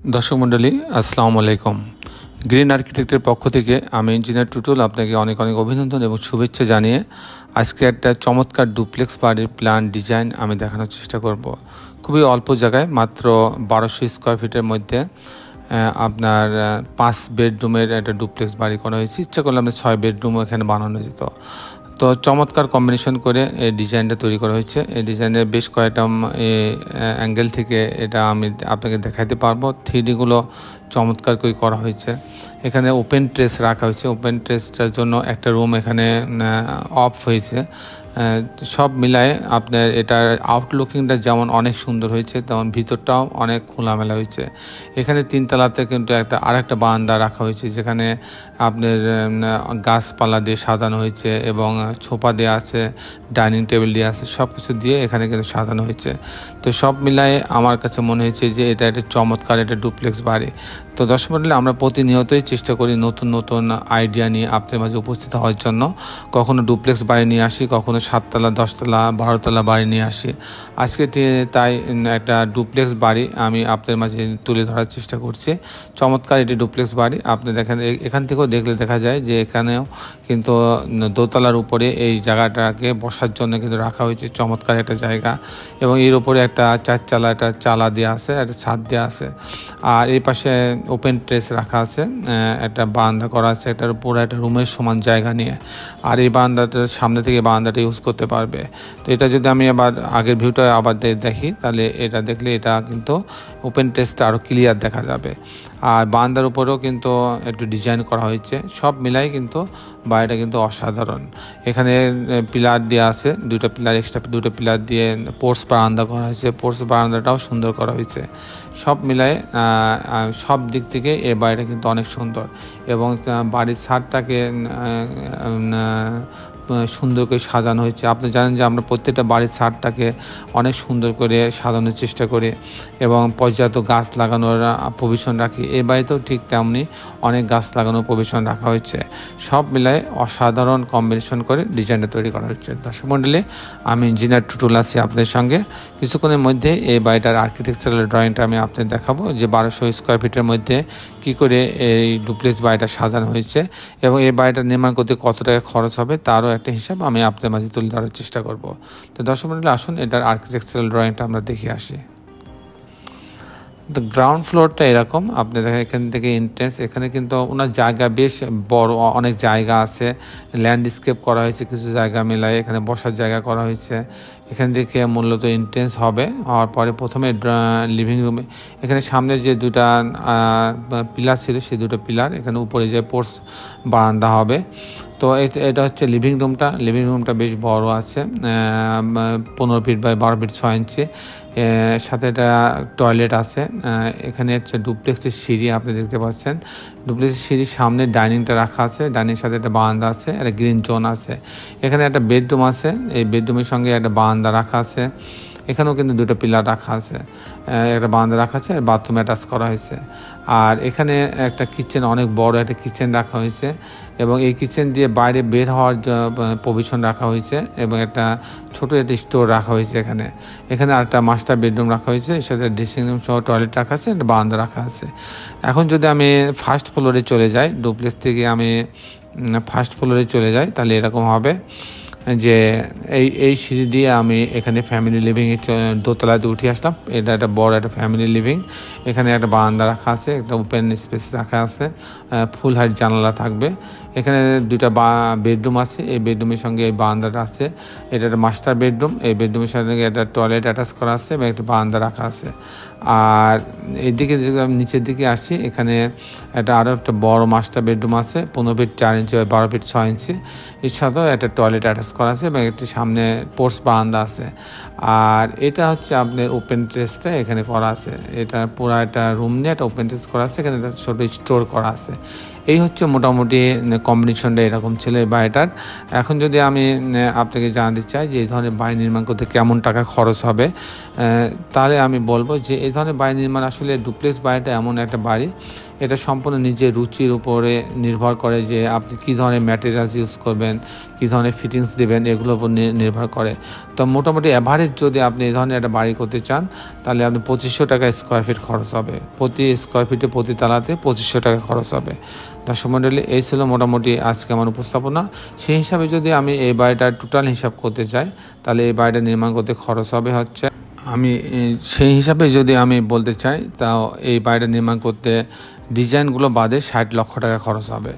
দর্শক মণ্ডলী আসসালামু আলাইকুম। গ্রিন আর্কিটেক্টের পক্ষ থেকে আমি ইঞ্জিনিয়ার টুটুল আপনাকে অনেক অভিনন্দন এবং শুভেচ্ছা জানিয়ে আজকে একটা চমৎকার ডুপ্লেক্স বাড়ির প্ল্যান ডিজাইন আমি দেখানোর চেষ্টা করব। খুবই অল্প জায়গায় মাত্র 1200 স্কোয়ার ফিটের মধ্যে আপনার 5 বেডরুমের একটা ডুপ্লেক্স বাড়ি করা হয়েছে। ইচ্ছা করলে আপনার 6 বেডরুমও এখানে বানানো যেত। তো চমৎকার কম্বিনেশন করে এই ডিজাইনটা তৈরি করা হয়েছে। এই ডিজাইনের বেশ কয়েকটা অ্যাঙ্গেল থেকে এটা আমি আপনাকে দেখাতে পারবো। 3Dগুলো চমৎকার করে করা হয়েছে। এখানে ওপেন ট্রেস রাখা হয়েছে। ওপেন ট্রেসটার জন্য একটা রুম এখানে অফ হয়েছে। সব মিলায়ে আপনার এটার আউটলুকিংটা যেমন অনেক সুন্দর হয়েছে তেমন ভিতরটাও অনেক খোলামেলা হয়েছে। এখানে 3 তলাতে কিন্তু আরেকটা বারান্দা রাখা হয়েছে যেখানে আপনার গাছপালা দিয়ে সাজানো হয়েছে এবং ছোপা দেওয়া আছে, ডাইনিং টেবিল দিয়ে আছে, সব কিছু দিয়ে এখানে কিন্তু সাজানো হয়েছে। তো সব মিলায়ে আমার কাছে মনে হয়েছে যে এটা একটা চমৎকার একটা ডুপ্লেক্স বাড়ি। তো দর্শক মণ্ডলী, আমরা প্রতিনিয়তই চেষ্টা করি নতুন আইডিয়া নিয়ে আপনাদের মাঝে উপস্থিত হওয়ার জন্য। কখনো ডুপ্লেক্স বাড়ি নিয়ে আসি, কখনো 7 তলা, 10 তলা, 12 তলা বাড়ি নিয়ে আসি। আজকে তাই একটা ডুপ্লেক্স বাড়ি আমি আপনাদের মাঝে তুলে ধরার চেষ্টা করছি। চমৎকার এটি ডুপ্লেক্স বাড়ি। আপনি দেখেন, এখান থেকেও দেখলে দেখা যায় যে এখানেও কিন্তু দোতলার উপরে এই জায়গাটাকে বসার জন্য কিন্তু রাখা হয়েছে চমৎকার একটা জায়গা, এবং এর উপরে একটা 4 চালা একটা চালা দেওয়া আছে, একটা ছাদ দেওয়া আছে। আর এই পাশে ওপেন ট্রেস রাখা আছে, একটা বারান্দা করা আছে, এটার পুরো একটা রুমের সমান জায়গা নিয়ে। আর এই বারান্দাটার সামনে থেকে বারান্দাটা ইউজ করতে পারবে। তো এটা যদি আমি আবার আগের ভিউটা আবার দেখি, তাহলে এটা দেখলে এটা কিন্তু ওপেন ট্রেসটা আরও ক্লিয়ার দেখা যাবে। আর বারান্দার উপরেও কিন্তু একটু ডিজাইন করা হয়েছে। সব মিলাই কিন্তু বাড়িটা কিন্তু অসাধারণ। এখানে পিলার দেওয়া আছে, 2টা পিলার, এক্সট্রা 2টা পিলার দিয়ে পোর্স বারান্দা করা হয়েছে। পোর্স বারান্দাটাও সুন্দর করা হয়েছে। সব মিলায়ে সব দিক থেকে এই বাড়িটা কিন্তু অনেক সুন্দর, এবং বাড়ির ছাদটাকে সুন্দর করে সাজানো হয়েছে। আপনি জানেন যে আমরা প্রত্যেকটা বাড়ির ছাদটাকে অনেক সুন্দর করে সাজানোর চেষ্টা করি এবং পর্যাপ্ত গাছ লাগানোর প্রভিশন রাখি। এই বাড়িতেও ঠিক তেমনি অনেক গাছ লাগানোর প্রভিশন রাখা হয়েছে। সব মিলায়ে অসাধারণ কম্বিনেশন করে ডিজাইনটা তৈরি করা হয়েছে। দর্শক মণ্ডলী, আমি ইঞ্জিনিয়ার টুটুল আছি আপনাদের সঙ্গে। কিছুক্ষণের মধ্যে এই বাড়িটার আর্কিটেকচারাল ড্রয়িংটা আমি আপনাদের দেখাবো যে 1200 স্কোয়ার ফিটের মধ্যে কী করে এই ডুপ্লেক্স বাড়িটা সাজানো হয়েছে এবং এই বাড়িটা নির্মাণ করতে কত টাকা খরচ হবে তারও একটা হিসাব আমি আপনাদের মাঝে তুলে ধরার চেষ্টা করব। তো দর্শক মণ্ডলী, আসুন এটার আর্কিটেকচারাল ড্রয়িংটা আমরা দেখে আসি। তো গ্রাউন্ড ফ্লোরটা এরকম, আপনি দেখেন এখান থেকে এন্ট্রেন্স। এখানে কিন্তু ওনার জায়গা বেশ বড়, অনেক জায়গা আছে, ল্যান্ডস্কেপ করা হয়েছে, কিছু জায়গা মেলায় এখানে বসার জায়গা করা হয়েছে। এখান থেকে মূলত এন্ট্রেন্স হওয়ার পরে প্রথমে লিভিং রুমে এখানে সামনে যে 2টা পিলার ছিল, সেই 2টা পিলার এখানে উপরে যে পোর্স বারান্দা হবে। তো এটা হচ্ছে লিভিং রুমটা। লিভিং রুমটা বেশ বড় আছে, 15 ফিট বাই 12 ফিট 6 ইঞ্চি। সাথে একটা টয়লেট আছে। এখানে হচ্ছে ডুপ্লেক্সের সিঁড়ি আপনি দেখতে পাচ্ছেন। ডুপ্লেক্সের সিঁড়ির সামনে ডাইনিংটা রাখা আছে, ডাইনিং সাথে একটা বারান্দা আছে, একটা গ্রিন জোন আছে। এখানে একটা বেডরুম আছে, এই বেডরুমের সঙ্গে একটা বারান্দা রাখা আছে। এখানেও কিন্তু 2টা পিলার রাখা আছে, একটা বারান্দা রাখা আছে, আর বাথরুম অ্যাটাচ করা হয়েছে। আর এখানে একটা কিচেন, অনেক বড় একটা কিচেন রাখা হয়েছে, এবং এই কিচেন দিয়ে বাইরে বের হওয়ার প্রভিশন রাখা হয়েছে, এবং একটা ছোটো একটা স্টোর রাখা হয়েছে। এখানে আরেকটা মাস্টার বেডরুম রাখা হয়েছে, এর সাথে ড্রেসিং রুম সহ টয়লেট রাখা আছে, একটা বারান্দা রাখা আছে। এখন যদি আমি ফার্স্ট ফ্লোরে চলে যাই, ডুপ্লেক্স থেকে আমি ফার্স্ট ফ্লোরে চলে যাই, তাহলে এরকম হবে যে এই সিঁড়ি দিয়ে আমি এখানে ফ্যামিলি লিভিংয়ে দোতলাতে উঠে আসলাম। এটা একটা বড় একটা ফ্যামিলি লিভিং। এখানে একটা বারান্দা রাখা আছে, একটা ওপেন স্পেস রাখা আছে, ফুল হাইট জানালা থাকবে। এখানে 2টা বেডরুম আছে, এই বেডরুমের সঙ্গে এই বারান্দাটা আছে। এটা একটা মাস্টার বেডরুম, এই বেডরুমের সঙ্গে একটা টয়লেট অ্যাটাচ করা আছে এবং একটা বারান্দা রাখা আছে। আর এইদিকে যদি আমি নিচের দিকে আসি, এখানে আরও একটা বড় মাস্টার বেডরুম আছে, 15 ফিট 4 ইঞ্চি বা 12 ফিট 6 ইঞ্চি। এর সাথেও একটা টয়লেট অ্যাটাচ করা আছে এবং একটি সামনে পোর্স বারান্দা আছে। আর এটা হচ্ছে আপনার ওপেন ট্রেসটা এখানে করা আছে। এটা পুরো একটা রুম নিয়ে একটা ওপেন ট্রেস করা আছে, এখানে একটা ছোটো স্টোর করা আছে। এই হচ্ছে মোটামুটি কম্বিনেশনটা এরকম ছিল এই বাড়িটার। এখন যদি আমি আপনাকে জানাতে চাই যে এই ধরনের বাড়ি নির্মাণ করতে কেমন টাকা খরচ হবে, তাহলে আমি বলবো যে এই ধরনের বাড়ি নির্মাণ আসলে ডুপ্লেক্স বাড়িটা এমন একটা বাড়ি, এটা সম্পূর্ণ নিজের রুচির উপরে নির্ভর করে যে আপনি কী ধরনের ম্যাটেরিয়ালস ইউজ করবেন, কী ধরনের ফিটিংস দেবেন, এগুলোর উপর নির্ভর করে। তো মোটামুটি অ্যাভারেজ যদি আপনি এই ধরনের একটা বাড়ি করতে চান তাহলে আপনি 2500 টাকা স্কোয়ার ফিট খরচ হবে, প্রতি স্কোয়ার ফিটে প্রতি তালাতে 2500 টাকা খরচ হবে। দর্শক মণ্ডলী, এই ছিল মোটামুটি আজকে আমার উপস্থাপনা। সেই হিসাবে যদি আমি এই বাড়িটার টোটাল হিসাব করতে চাই তাহলে এই বাড়িটা নির্মাণ করতে খরচ হবে হচ্ছে, আমি সেই হিসাবে যদি আমি বলতে চাই তাও এই বাড়িটা নির্মাণ করতে ডিজাইনগুলো বাদে 60 লক্ষ টাকা খরচ হবে,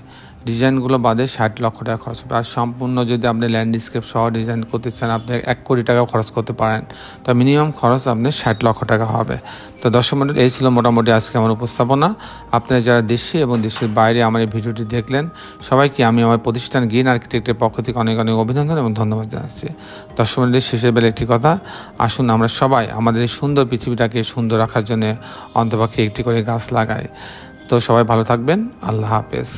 ডিজাইনগুলো বাদে 60 লক্ষ টাকা খরচ হবে। আর সম্পূর্ণ যদি আপনি ল্যান্ডস্কেপ সহ ডিজাইন করতে চান আপনি 1 কোটি টাকা খরচ করতে পারেন, তো মিনিমাম খরচ আপনার 60 লক্ষ টাকা হবে। তো দর্শক মণ্ডলী, এই ছিল মোটামুটি আজকে আমার উপস্থাপনা। আপনারা যারা দেশে এবং দেশের বাইরে আমার এই ভিডিওটি দেখলেন সবাইকে আমি আমার প্রতিষ্ঠান গ্রিন আর্কিটেক্টের পক্ষ থেকে অনেক অনেক অভিনন্দন এবং ধন্যবাদ জানাচ্ছি। দর্শক মণ্ডলী, শেষের বেলা একটি কথা, আসুন আমরা সবাই আমাদের এই সুন্দর পৃথিবীটাকে সুন্দর রাখার জন্য অন্তপক্ষে একটি করে গাছ লাগাই। তো সবাই ভালো থাকবেন, আল্লাহ হাফেজ।